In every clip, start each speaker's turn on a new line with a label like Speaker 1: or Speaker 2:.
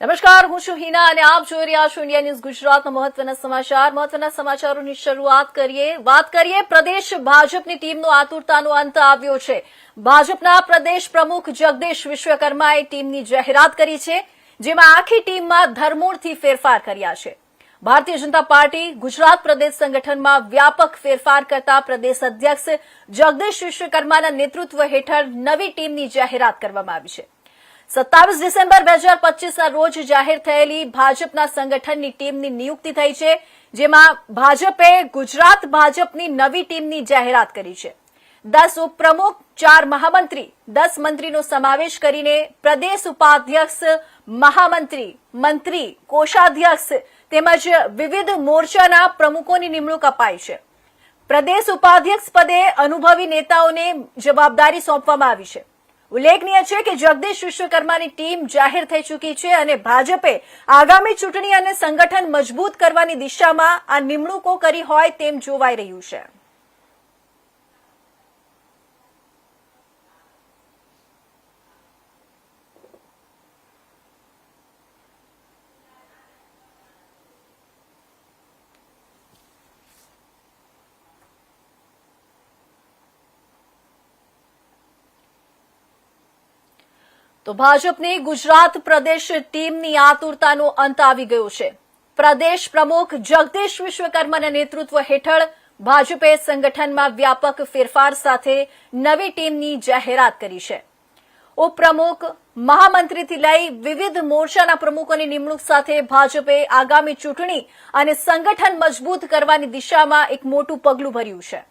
Speaker 1: નમસ્કાર, હું છું હિના અને આપ જોઈ રહ્યા છો ઇન્ડિયા ન્યૂઝ ગુજરાતના મહત્વના સમાચારોની શરૂઆત કરીએ. વાત કરીએ પ્રદેશ ભાજપની ટીમનો આતુરતાનો અંત આવ્યો છે. ભાજપના પ્રદેશ પ્રમુખ જગદીશ વિશ્વકર્માએ ટીમની જાહેરાત કરી છે, જેમાં આખી ટીમમાં ધરમૂળથી ફેરફાર કર્યા છે. ભારતીય જનતા પાર્ટી ગુજરાત પ્રદેશ સંગઠનમાં વ્યાપક ફેરફાર કરતા પ્રદેશ અધ્યક્ષ જગદીશ વિશ્વકર્માના નેતૃત્વ હેઠળ નવી ટીમની જાહેરાત કરવામાં આવી છે. 27 ડિસેમ્બર 2025ના રોજ જાહેર થયેલી ભાજપના સંગઠનની ટીમની નિયુક્તિ થઈ છે, જેમાં ભાજપે ગુજરાત ભાજપની નવી ટીમની જાહેરાત કરી છે. 10 ઉપપ્રમુખ, 4 મહામંત્રી, 10 મંત્રીનો સમાવેશ કરીને પ્રદેશ ઉપાધ્યક્ષ, મહામંત્રી, મંત્રી, કોષાધ્યક્ષ તેમજ વિવિધ મોરચાના પ્રમુખોની નિમણૂક અપાઈ છે. પ્રદેશ ઉપાધ્યક્ષ પદે અનુભવી નેતાઓને જવાબદારી સોંપવામાં આવી છે. ઉલ્લેખનીય છે કે જગદીશ વિશ્વકર્માની ટીમ જાહેર થઈ ચૂકી છે અને ભાજપે આગામી ચૂંટણી અને સંગઠન મજબૂત કરવાની દિશામાં આ નિમણૂકો કરી હોય તેમ જોવાઈ રહ્યું છે. તો ભાજપની ગુજરાત પ્રદેશ ટીમની આતુરતાનો અંત આવી ગયો છે. પ્રદેશ પ્રમુખ જગદીશ વિશ્વકર્માના નેતૃત્વ હેઠળ ભાજપે સંગઠનમાં વ્યાપક ફેરફાર સાથે નવી ટીમની જાહેરાત કરી છે. ઉપપ્રમુખ, મહામંત્રીથી લઈ વિવિધ મોરચાના પ્રમુખોની નિમણૂક સાથે ભાજપે આગામી ચૂંટણી અને સંગઠન મજબૂત કરવાની દિશામાં એક મોટું પગલું ભર્યું છે.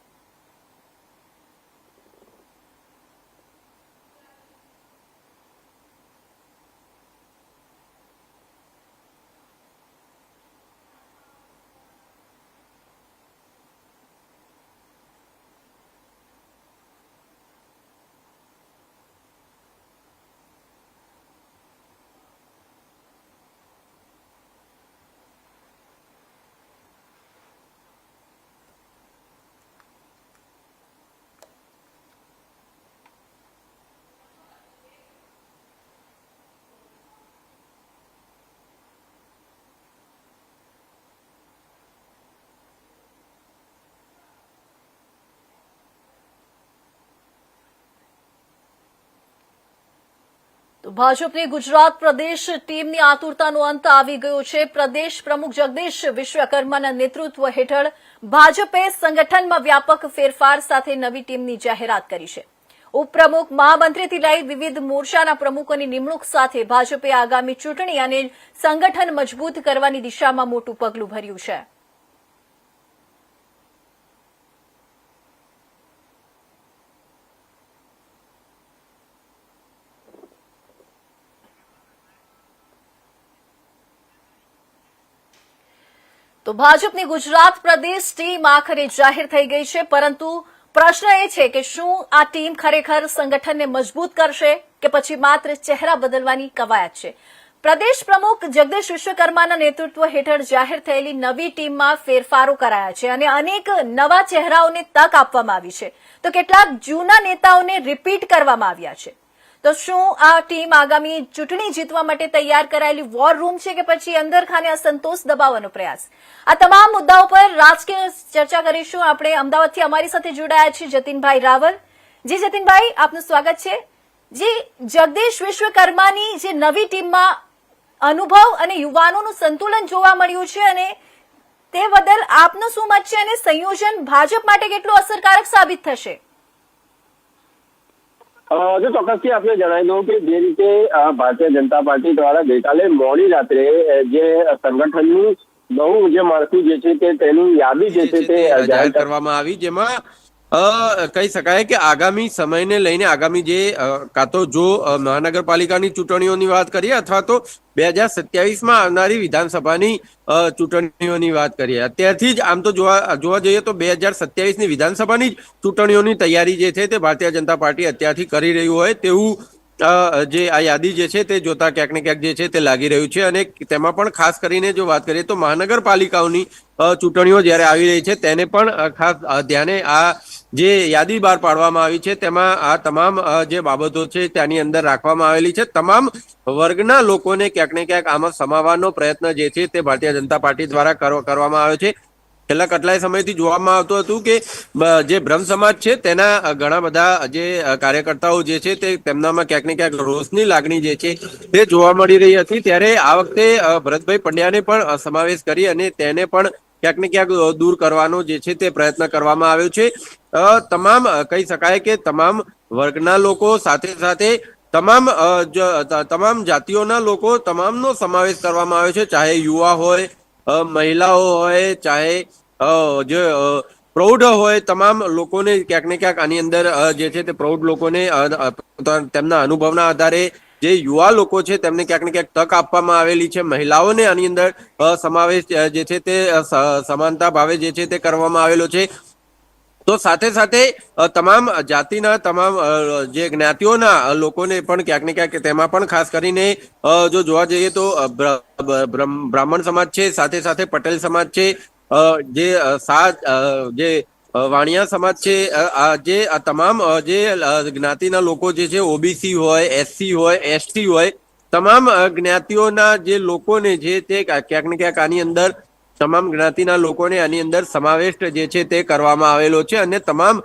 Speaker 1: તો ભાજપની ગુજરાત પ્રદેશ ટીમની આતુરતાનો અંત આવી ગયો છે. પ્રદેશ પ્રમુખ જગદીશ વિશ્વકર્માના નેતૃત્વ હેઠળ ભાજપે સંગઠનમાં વ્યાપક ફેરફાર સાથે નવી ટીમની જાહેરાત કરી છે. ઉપપ્રમુખ, મહામંત્રીથી લઈ વિવિધ મોરચાના પ્રમુખોની નિમણૂક સાથે ભાજપે આગામી ચૂંટણી અને સંગઠન મજબૂત કરવાની દિશામાં મોટું પગલું ભર્યું છે. તો ભાજપની ગુજરાત પ્રદેશ ટીમ આખરે જાહેર થઈ ગઈ છે, પરંતુ પ્રશ્ન એ છે કે શું આ ટીમ ખરેખર સંગઠનને મજબૂત કરશે કે પછી માત્ર ચહેરા બદલવાની કવાયત છે? પ્રદેશ પ્રમુખ જગદીશ વિશ્વકર્માના નેતૃત્વ હેઠળ જાહેર થયેલી નવી ટીમમાં ફેરફારો કરાયા છે અને અનેક નવા ચહેરાઓને તક આપવામાં આવી છે, તો કેટલાક જૂના નેતાઓને રિપીટ કરવામાં આવ્યા છે. તો શું આ ટીમ આગામી ચૂંટણી જીતવા માટે તૈયાર કરાયેલી વોર રૂમ છે કે પછી અંદરખાને અસંતોષ દબાવવાનો પ્રયાસ? આ તમામ મુદ્દાઓ પર રાજકીય ચર્ચા કરીશું. આપણે અમદાવાદથી અમારી સાથે જોડાયા છે જતીનભાઈ રાવલ. જી જતીનભાઈ, આપનું સ્વાગત છે. જી, જગદીશ વિશ્વકર્માની જે નવી ટીમમાં અનુભવ અને યુવાનોનું સંતુલન જોવા મળ્યું છે, અને તે બદલ આપનો શું મત છે અને સંયોજન ભાજપ માટે કેટલું અસરકારક સાબિત થશે?
Speaker 2: જો ચોક્કસથી આપણે જણાવી દઉં કે જે રીતે ભારતીય જનતા પાર્ટી દ્વારા ગઈકાલે મોડી રાત્રે જે સંગઠનનું નવું જે માળખું જે છે તેની યાદી જે છે તે જાહેર
Speaker 3: કરવામાં આવી, જેમાં કહી શકાય કે આગામી સમયને લઈને આગામી જે કાં તો જો મહાનગરપાલિકાની ચૂંટણીઓની વાત કરીએ અથવા તો 2027માં આવનારી વિધાનસભાની ચૂંટણીઓની વાત કરીએ, અત્યારથી જ આમ તો જોવા જઈએ તો 2027ની વિધાનસભાની ચૂંટણીઓની તૈયારી જે છે તે ભારતીય જનતા પાર્ટી અત્યારથી કરી રહ્યું હોય તેવું જે આ યાદી જે છે તે જોતા ક્યાંક ને ક્યાંક જે છે તે લાગી રહ્યું છે. અને તેમાં પણ ખાસ કરીને જો વાત કરીએ તો મહાનગરપાલિકાઓની ચૂંટણીઓ જ્યારે આવી રહી છે તેને પણ ખાસ ધ્યાને આ જે યાદી બહાર પાડવામાં આવી છે તેમાં આ તમામ જે બાબતો છે તેની અંદર રાખવામાં આવેલી છે. તમામ વર્ગના લોકોને ક્યાંક ને ક્યાંક આમાં સમાવવાનો પ્રયત્ન જે છે તે ભારતીય જનતા પાર્ટી દ્વારા કરવામાં આવ્યો છે. છેલ્લા કેટલાય સમયથી જોવામાં આવતું હતું કે જે બ્રહ્મ સમાજ છે તેના ઘણા બધા જે કાર્યકર્તાઓ જે છે તે તેમનામાં ક્યાંક ને ક્યાંક રોષની લાગણી જે છે તે જોવા મળી રહી હતી. ત્યારે આ વખતે ભરતભાઈ પંડ્યાને પણ સમાવેશ કરી અને તેને પણ ક્યાંક ને ક્યાંક દૂર કરવાનો જે છે તે પ્રયત્ન કરવામાં આવ્યો છે. તમામ કહી શકાય કે તમામ વર્ગના લોકો સાથે સાથે તમામ જાતિઓના લોકો તમામનો સમાવેશ કરવામાં આવ્યો છે. ચાહે યુવા હોય, મહિલાઓ હોય, ચાહે જે પ્રૌઢ હોય, તમામ લોકોને ક્યાંક ને ક્યાંક આની અંદર જે છે તે પ્રૌઢ લોકોને તેમના અનુભવના આધારે જે યુવા લોકો છે તેમને ક્યાંક ને ક્યાંક તક આપવામાં આવેલી છે. મહિલાઓને આની અંદર સમાવેશ જે છે તે સમાનતા ભાવે જે છે તે કરવામાં આવેલો છે. તો સાથે સાથે તમામ જાતિના તમામ જે જ્ઞાતિઓના લોકોને પણ ક્યાંક ને ક્યાંક તેમાં પણ ખાસ કરીને જો જોવા જઈએ તો બ્રાહ્મણ સમાજ છે, સાથે સાથે પટેલ સમાજ છે, જે વાણિયા સમાજ છે, જે આ તમામ જે જ્ઞાતિના લોકો જે છે ઓબીસી હોય, એસસી હોય, એસટી હોય, તમામ જ્ઞાતિઓના જે લોકોને જે તે ક્યાંક ને ક્યાંક આની અંદર તમામ જ્ઞાતિના લોકોને આની અંદર સમાવેશ જે છે તે કરવામાં આવેલો છે. અને તમામ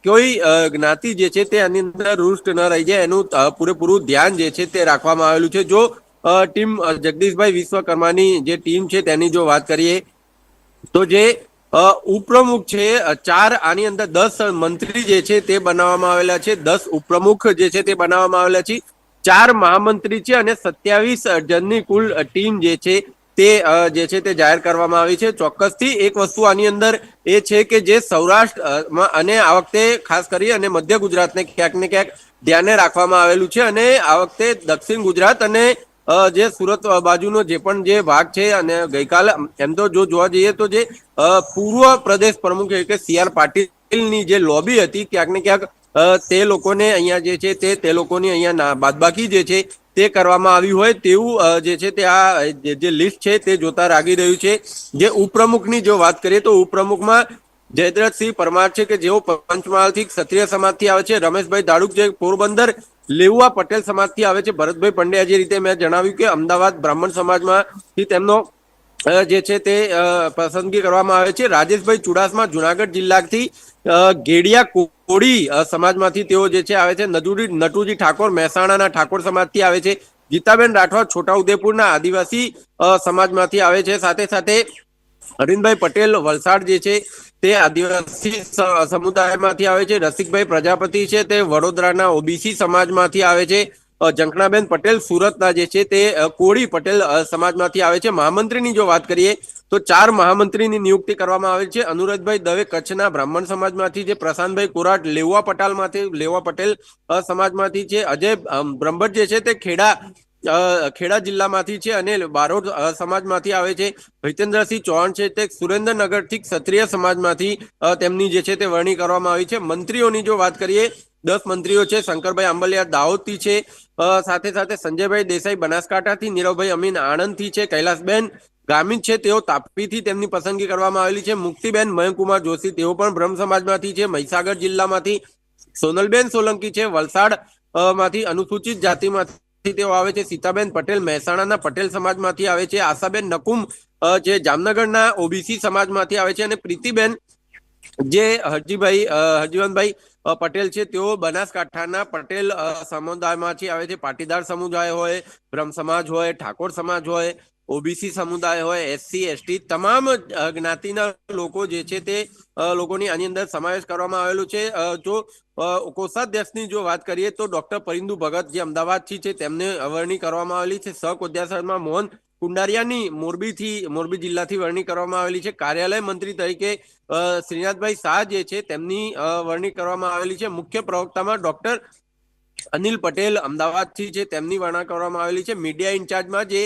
Speaker 3: કોઈ જ્ઞાતિ જે છે તે આની અંદર રૂષ્ટ ન રહી જાય એનું પૂરેપૂરું ધ્યાન જે છે તે રાખવામાં આવેલું છે. જો ટીમ જગદીશભાઈ વિશ્વકર્માની જે ટીમ છે તેની જો વાત કરીએ તો જે ઉપપ્રમુખ છે 4, આની અંદર 10 મંત્રી જે છે તે બનાવવામાં આવેલા છે, 10 ઉપપ્રમુખ જે છે તે બનાવવામાં આવેલા છે, 4 મહામંત્રી છે અને 27 જણની કુલ ટીમ જે છે તે જે છે તે જાહેર કરવામાં આવી છે. ચોક્કસથી એક વસ્તુ આની અંદર એ છે કે જે સૌરાષ્ટ્રમાં અને આ વખતે ખાસ કરી અને મધ્ય ગુજરાતને ક્યાંક ને ક્યાંક ધ્યાને રાખવામાં આવેલું છે. અને આ વખતે દક્ષિણ ગુજરાત અને જે સુરત બાજુનો જે પણ જે ભાગ છે અને ગઈકાલે એમ તો જો જોવા જઈએ તો જે પૂર્વ પ્રદેશ પ્રમુખ કે CR પાટીલની જે લોબી હતી ક્યાંક ને ક્યાંક તે લોકોને અહીંયા જે છે તે લોકોની અહીંયા બાદબાકી જે છે તે કરવામાં આવ્યું હોય તેવું જે છે તે આ જે લિસ્ટ છે તે જોતા લાગી રહ્યું છે. જે ઉપપ્રમુખની જો વાત કરીએ તો ઉપપ્રમુખમાં જયદ્રથસિંહ પરમાર છે કે જેઓ પંચમહાલથી ક્ષત્રિય સમાજથી આવે છે, રમેશભાઈ દાડુક જે પોરબંદર લેઉવા પટેલ સમાજથી આવે છે, ભરતભાઈ પંડ્યા જે રીતે મેં જણાવ્યું કે અમદાવાદ બ્રાહ્મણ સમાજમાંથી તેમનો જે છે તે પસંદગી કરવામાં આવે છે. રાજેશભાઈ ચુડાસમા જુનાગઢ જિલ્લાથી ગેડિયા કોળી સમાજમાંથી તેઓ જે છે આવે છે. નટુજી ઠાકોર મહેસાણાના ઠાકોર સમાજથી આવે છે. ગીતાબેન રાઠવા છોટાઉદેપુરના આદિવાસી સમાજમાંથી આવે છે. સાથે સાથે અરવિંદભાઈ પટેલ વલસાડ જે છે તે આદિવાસી સમુદાયમાંથી આવે છે. રસિકભાઈ પ્રજાપતિ છે તે વડોદરાના ઓબીસી સમાજમાંથી આવે છે. જંકનાબેન પટેલ સુરતના જે છે તે કોળી પટેલ સમાજમાંથી આવે છે. મહામંત્રીની જો વાત કરીએ તો 4 મહામંત્રીની નિયુક્તિ કરવામાં આવી છે. અનુરાધભાઈ દવે કચ્છના બ્રાહ્મણ સમાજમાંથી છે, પ્રશાંતભાઈ કોરાટ લેઉવા પટેલ સમાજમાંથી છે, અજય બ્રહ્મભટ્ટ જે છે તે ખેડા જિલ્લામાંથી છે અને બારોટ સમાજમાંથી આવે છે. હિતેન્દ્રસિંહ ચૌહાણ છે તે સુરેન્દ્રનગરથી ક્ષત્રિય સમાજમાંથી તેમની જે છે તે વરણી કરવામાં આવી છે. મંત્રીઓની જો વાત કરીએ 10 મંત્રીઓ છે. શંકરભાઈ આંબલિયા દાહોદથી છે, સાથે સાથે સંજયભાઈ દેસાઈ બનાસકાંઠાથી, નીરવભાઈ અમીન આણંદથી છે, કૈલાસબેન ગામિત છે તેઓ તાપીથી તેમની પસંદગી કરવામાં આવેલી છે. મુક્તિબેન મયંકુમાર જોશી તેઓ પણ બ્રહ્મ સમાજમાંથી છે, મહીસાગર જિલ્લામાંથી. સોનલબેન સોલંકી છે વલસાડ માંથી અનુસૂચિત જાતિમાંથી તેઓ આવે છે. સીતાબેન પટેલ મહેસાણાના પટેલ સમાજમાંથી આવે છે. આશાબેન નકુમ જે જામનગરના ઓબીસી સમાજમાંથી આવે છે અને પ્રીતિબેન જે હરજીવનભાઈ પટેલ છે તેઓ બનાસકાંઠાના પટેલ સમુદાયમાંથી આવે છે. પાટીદાર સમુદાય હોય, બ્રહ્મ સમાજ હોય, ઠાકોર સમાજ હોય, ઓબીસી સમુદાય હોય, એસસી એસટી તમામ જ્ઞાતિના લોકો જે છે તે લોકોની આની અંદર સમાવેશ કરવામાં આવેલો છે. જો કોષાધ્યક્ષની જો વાત કરીએ તો ડોક્ટર પરિંદુ ભગત જે અમદાવાદથી છે તેમને વરણી કરવામાં આવેલી છે. સહકોષાધ્યક્ષમાં મોહન કુંડારિયાની મોરબી જિલ્લાથી વરણી કરવામાં આવેલી છે. કાર્યાલય મંત્રી તરીકે શ્રીનાથભાઈ શાહ જે છે તેમની વરણી કરવામાં આવેલી છે. મુખ્ય પ્રવક્તામાં ડોક્ટર અનિલ પટેલ અમદાવાદથી છે તેમની વરણી કરવામાં આવેલી છે. મીડિયા ઇન્ચાર્જમાં જે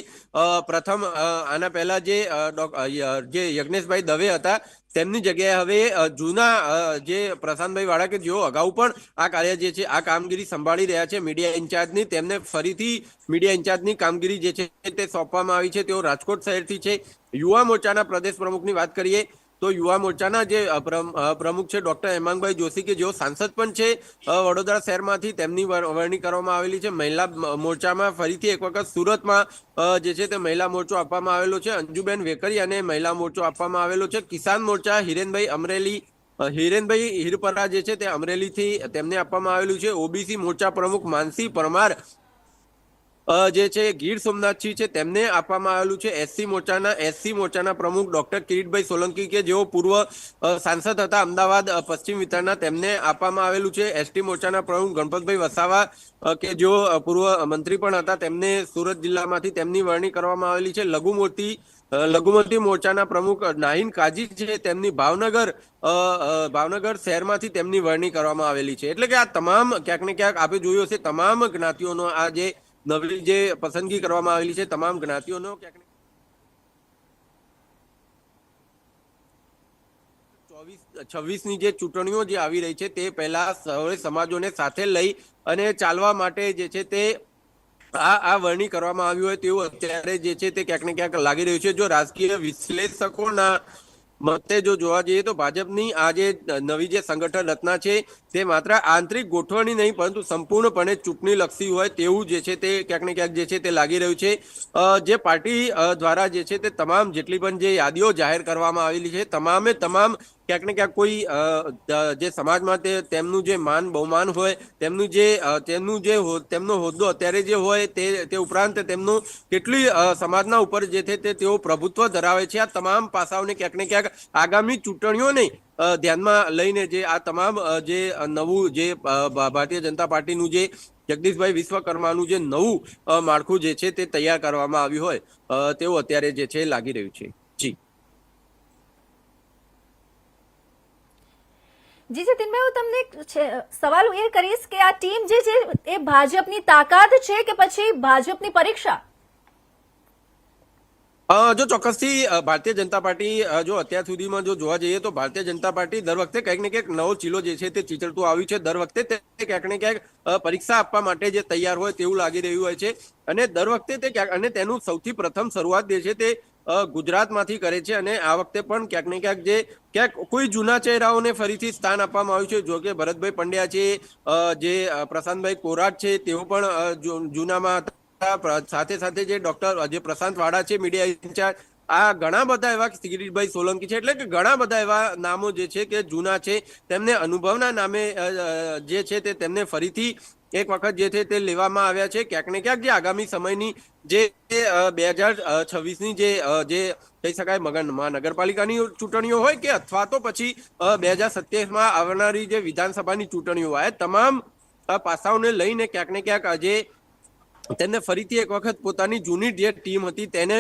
Speaker 3: પ્રથમ આના પહેલા જે યજ્ઞેશભાઈ દવે હતા તેમની જગ્યાએ હવે જૂના જે પ્રશાંતભાઈ વાળા કે જેઓ અગાઉ પણ આ કાર્ય જે છે આ કામગીરી સંભાળી રહ્યા છે મીડિયા ઇન્ચાર્જની, તેમને ફરીથી મીડિયા ઇન્ચાર્જની કામગીરી જે છે તે સોંપવામાં આવી છે. તેઓ રાજકોટ શહેરથી છે. યુવા મોરચાના પ્રદેશ પ્રમુખની વાત કરીએ તો યુવા મોરચાના જે પ્રમુખ છે ડોક્ટર હેમાંગભાઈ જોશી કે જેઓ સાંસદ પણ છે વડોદરા શહેરમાંથી, તેમની વરણી કરવામાં આવેલી છે. મહિલા મોરચામાં ફરીથી એક વખત સુરતમાં જે છે તે મહિલા મોરચો આપવામાં આવેલો છે. અંજુબેન વેકરી અને મહિલા મોરચો આપવામાં આવેલો છે. કિસાન મોરચા હિરેનભાઈ હિરપરા જે છે તે અમરેલીથી તેમને આપવામાં આવેલું છે. ઓબીસી મોરચા પ્રમુખ માનસી પરમાર જે છે ગીર સોમનાથથી છે તેમને આપવામાં આવેલું છે. એસસી મોરચાના પ્રમુખ ડોક્ટર કિરીટભાઈ સોલંકી કે જેઓ પૂર્વ સાંસદ હતા અમદાવાદ પશ્ચિમ વિસ્તારના, તેમને આપવામાં આવેલું છે. એસટી મોરચાના પ્રમુખ ગણપતભાઈ વસાવા કે જેઓ પૂર્વ મંત્રી પણ હતા, તેમને સુરત જિલ્લામાંથી તેમની વરણી કરવામાં આવેલી છે. લઘુમતી મોરચાના પ્રમુખ નાહિન કાજી છે, તેમની ભાવનગર શહેરમાંથી તેમની વરણી કરવામાં આવેલી છે. એટલે કે આ તમામ ક્યાંક ને ક્યાંક આપણે જોયું હશે તમામ જ્ઞાતિઓનો આ જે નવી જે પસંદગી કરવામાં આવેલી છે તમામ જ્ઞાતિઓનો ક્યાંક 26ની જે ચૂંટણીઓ જે આવી રહી છે તે પહેલા સૌ સમાજોને સાથે લઈ અને ચાલવા માટે જે છે તે આ વરણી કરવામાં આવ્યું હોય તેવું અત્યારે જે છે તે ક્યાંક ને ક્યાંક લાગી રહ્યું છે. જો રાજકીય વિશ્લેષકોના મતે જો જોવા જઈએ તો ભાજપની આ જે નવી જે સંગઠન રચના છે તે માત્ર આંતરિક ગોઠવણી નહીં પરંતુ સંપૂર્ણપણે ચૂંટણી લક્ષી હોય તેવું જે છે તે ક્યાંક ને ક્યાંક જે છે તે લાગી રહ્યું છે. જે પાર્ટી દ્વારા જે છે તે તમામ જેટલી પણ જે યાદીઓ જાહેર કરવામાં આવેલી છે તમામે તમામ ક્યાંક ને ક્યાંક કોઈ જે સમાજમાં તેમનું જે માન બહુમાન હોય, તેમનો હોદ્દો અત્યારે જે હોય તે ઉપરાંત તેમનું કેટલી સમાજના ઉપર જે છે તે તેઓ પ્રભુત્વ ધરાવે છે, આ તમામ પાસાઓને ક્યાંક ને ક્યાંક આગામી ચૂંટણીઓને ધ્યાનમાં લઈને જે આ તમામ જે નવું જે ભારતીય જનતા પાર્ટીનું જે જગદીશભાઈ વિશ્વકર્માનું જે નવું માળખું જે છે તે તૈયાર કરવામાં આવ્યું હોય તેવું અત્યારે જે છે લાગી રહ્યું છે.
Speaker 1: જી જતીનભાઈ, હું તમને સવાલ એ કરીશ કે આ ટીમ જે છે એ ભાજપની તાકાત છે કે પછી ભાજપની પરીક્ષા?
Speaker 3: જો ચોક્કસથી ભારતીય જનતા પાર્ટી જો અત્યાર સુધીમાં જો જોવા જઈએ તો ભારતીય જનતા પાર્ટી દર વખતે કંઈક ને કંઈક નવો ચીલો જે છે તે ચીચડતું આવ્યું છે. દર વખતે તે ક્યાંક ને ક્યાંક પરીક્ષા આપવા માટે જે તૈયાર હોય તેવું લાગી રહ્યું હોય છે અને દર વખતે તે ક્યાંક અને તેનું સૌથી પ્રથમ શરૂઆત જે છે તે ગુજરાતમાંથી કરે છે અને આ વખતે પણ ક્યાંક ને ક્યાંક કોઈ જૂના ચહેરાઓને ફરીથી સ્થાન આપવામાં આવ્યું છે. જો કે ભરતભાઈ પંડ્યા છે, જે પ્રશાંતભાઈ કોરાટ છે તેઓ પણ જૂનામાં સાથે સાથે જે ડોક્ટર જે પ્રશાંત વાડા છે મીડિયા ઇન્ચાર્જ, આ ઘણા બધા એવા કિરીટભાઈ સોલંકી છે, એટલે કે ઘણા બધા એવા નામો જે છે કે જૂના છે, તેમને અનુભવના નામે જે છે તે તેમને ફરીથી એક વખત જે છે તે લેવામાં આવ્યા છે. ક્યાંક ને ક્યાંક જે આગામી સમયની જે 2026ની જે કહી શકાય મહાનગરપાલિકાની ચૂંટણીઓ હોય કે અથવા તો પછી 2027માં આવનારી જે વિધાનસભાની ચૂંટણીઓ હોય, તમામ પાસાઓને લઈને ક્યાંક ને ક્યાંક આજે તેમને ફરીથી એક વખત પોતાની જૂની જે ટીમ હતી તેને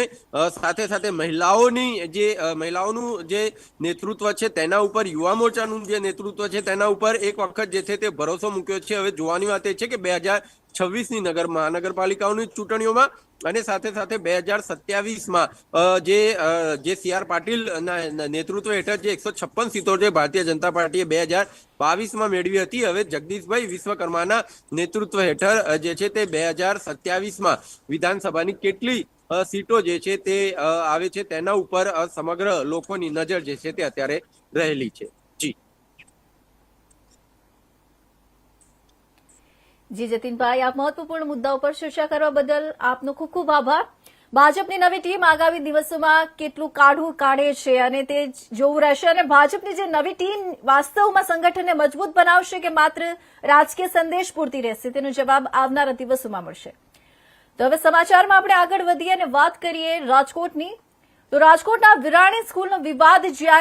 Speaker 3: સાથે સાથે મહિલાઓનું જે નેતૃત્વ છે તેના ઉપર, યુવા મોરચાનું જે નેતૃત્વ છે તેના ઉપર એક વખત જે છે તે ભરોસો મૂક્યો છે. હવે જોવાની વાત એ છે કે 2026ની મહાનગરપાલિકાઓની ચૂંટણીઓમાં અને સાથે સાથે 2027માં જે CR પાટીલના નેતૃત્વ હેઠળ જે 156 સીટો છે ભારતીય જનતા પાર્ટીએ 2022માં મેળવી હતી, હવે જગદીશભાઈ વિશ્વકર્માના નેતૃત્વ હેઠળ જે છે તે 2027માં વિધાનસભાની કેટલી સીટો જે છે તે આવે છે તેના ઉપર સમગ્ર લોકોની નજર જે છે તે અત્યારે રહેલી છે.
Speaker 1: જી જતીનભાઈ, આપ મહત્વપૂર્ણ મુદ્દાઓ પર ચર્ચા કરવા બદલ આપનો ખૂબ ખૂબ આભાર. ભાજપની નવી ટીમ આગામી દિવસોમાં કેટલું કાઢું કાઢે છે અને તે જોવું રહેશે અને ભાજપની જે નવી ટીમ વાસ્તવમાં સંગઠનને મજબૂત બનાવશે કે માત્ર રાજકીય સંદેશ પૂરતી રહેશે તેનો જવાબ આવનારા દિવસોમાં મળશે. તો હવે સમાચારમાં આપણે આગળ વધીએ અને વાત કરીએ રાજકોટની. તો રાજકોટના વિરાણી સ્કૂલનો વિવાદ જ્યારે